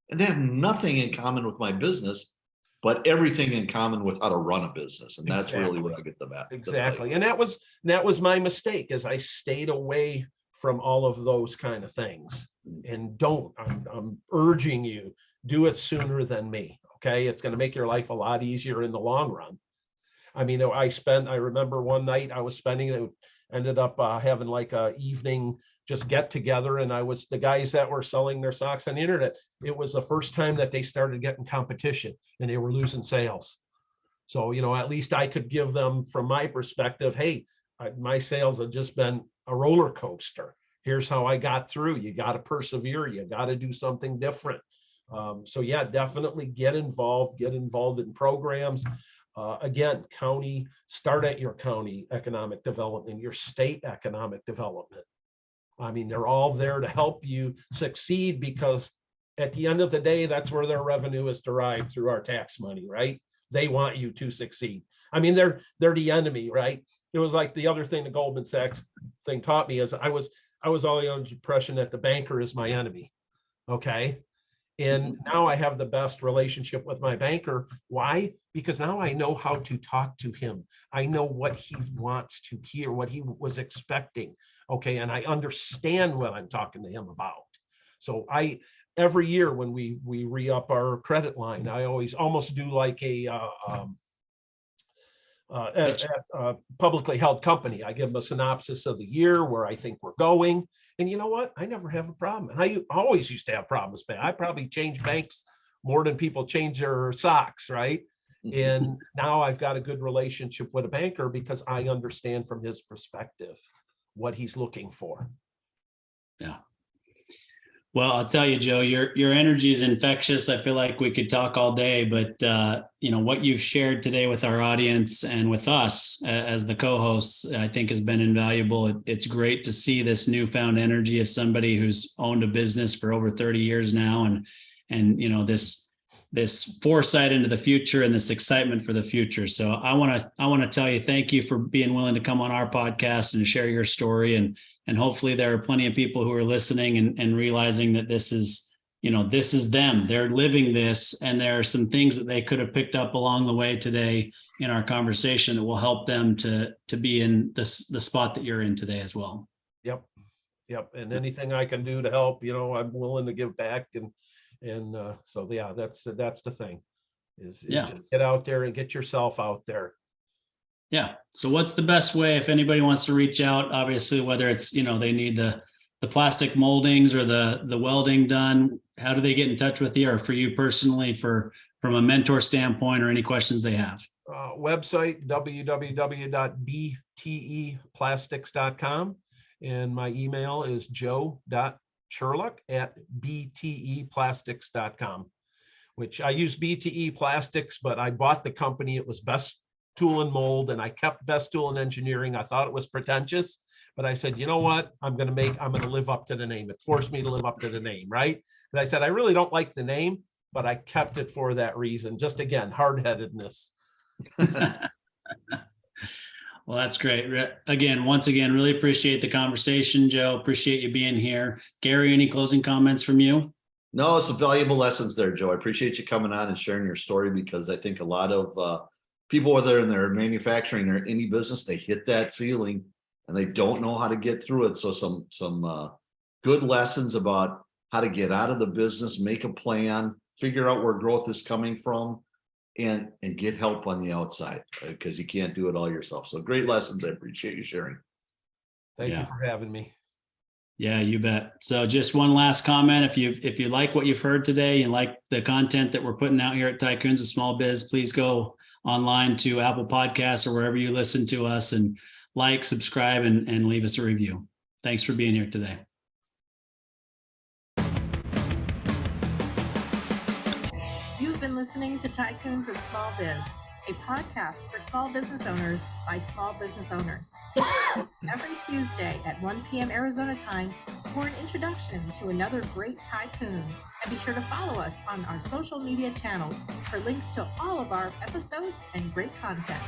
And they have nothing in common with my business, but everything in common with how to run a business. And that's really where I get the best. Exactly. And that was my mistake, as I stayed away from all of those kind of things. And I'm urging you, do it sooner than me. Okay. It's going to make your life a lot easier in the long run. I mean, I remember one night I was spending it, ended up having like a evening just get together. And I was the guys that were selling their socks on the internet. It was the first time that they started getting competition and they were losing sales. So, at least I could give them, from my perspective, hey, my sales have just been a roller coaster. Here's how I got through. You got to persevere. You got to do something different. So yeah, definitely get involved in programs. Again, start at your county economic development, your state economic development. I mean, they're all there to help you succeed, because at the end of the day, that's where their revenue is derived, through our tax money, right? They want you to succeed. I mean, they're the enemy, right? It was like the other thing the Goldman Sachs thing taught me is I was all under the impression that the banker is my enemy. Okay. And now I have the best relationship with my banker. Why? Because now I know how to talk to him. I know what he wants to hear, what he was expecting. Okay. And I understand what I'm talking to him about. So every year when we re-up our credit line, I always almost do like a publicly held company. I give them a synopsis of the year, where I think we're going. And you know what? I never have a problem. And I always used to have problems, man. I probably change banks more than people change their socks, right? And now I've got a good relationship with a banker because I understand from his perspective what he's looking for. Yeah. Well, I'll tell you, Joe, your energy is infectious. I feel like we could talk all day, but what you've shared today with our audience and with us as the co-hosts, I think has been invaluable. It's great to see this newfound energy of somebody who's owned a business for over 30 years now, and this foresight into the future and this excitement for the future. So I want to tell you, thank you for being willing to come on our podcast and share your story. And hopefully there are plenty of people who are listening and realizing that this is them. They're living this, and there are some things that they could have picked up along the way today in our conversation that will help them to be in the spot that you're in today as well. Yep. And anything I can do to help, I'm willing to give back. And so, yeah, that's the thing is just get out there and get yourself out there. Yeah. So what's the best way if anybody wants to reach out? Obviously, whether it's, they need the plastic moldings or the welding done, how do they get in touch with you, or for you personally, from a mentor standpoint, or any questions they have? Website, www.bteplastics.com. And my email is joe.cherluck@bteplastics.com, which I use BTE Plastics, but I bought the company. It was Best Tool and Mold, and I kept Best Tool and Engineering. I thought it was pretentious, but I said, you know what? I'm going to live up to the name. It forced me to live up to the name, right? And I said, I really don't like the name, but I kept it for that reason. Just again, hard-headedness. Well, that's great. Once again, really appreciate the conversation, Joe. Appreciate you being here. Gary, any closing comments from you? No, some valuable lessons there, Joe. I appreciate you coming on and sharing your story, because I think a lot of people, whether in their manufacturing or any business, they hit that ceiling and they don't know how to get through it. So some good lessons about how to get out of the business, make a plan, figure out where growth is coming from, and get help on the outside, because you can't do it all yourself. So great lessons. I appreciate you sharing. Thank you for having me. Yeah, you bet. So just one last comment. If you like what you've heard today and like the content that we're putting out here at Tycoons of Small Biz, please go online to Apple Podcasts or wherever you listen to us and like, subscribe, and leave us a review. Thanks for being here today. You've been listening to Tycoons of Small Biz, a podcast for small business owners by small business owners. Every Tuesday at 1 p.m. Arizona time for an introduction to another great tycoon. And be sure to follow us on our social media channels for links to all of our episodes and great content.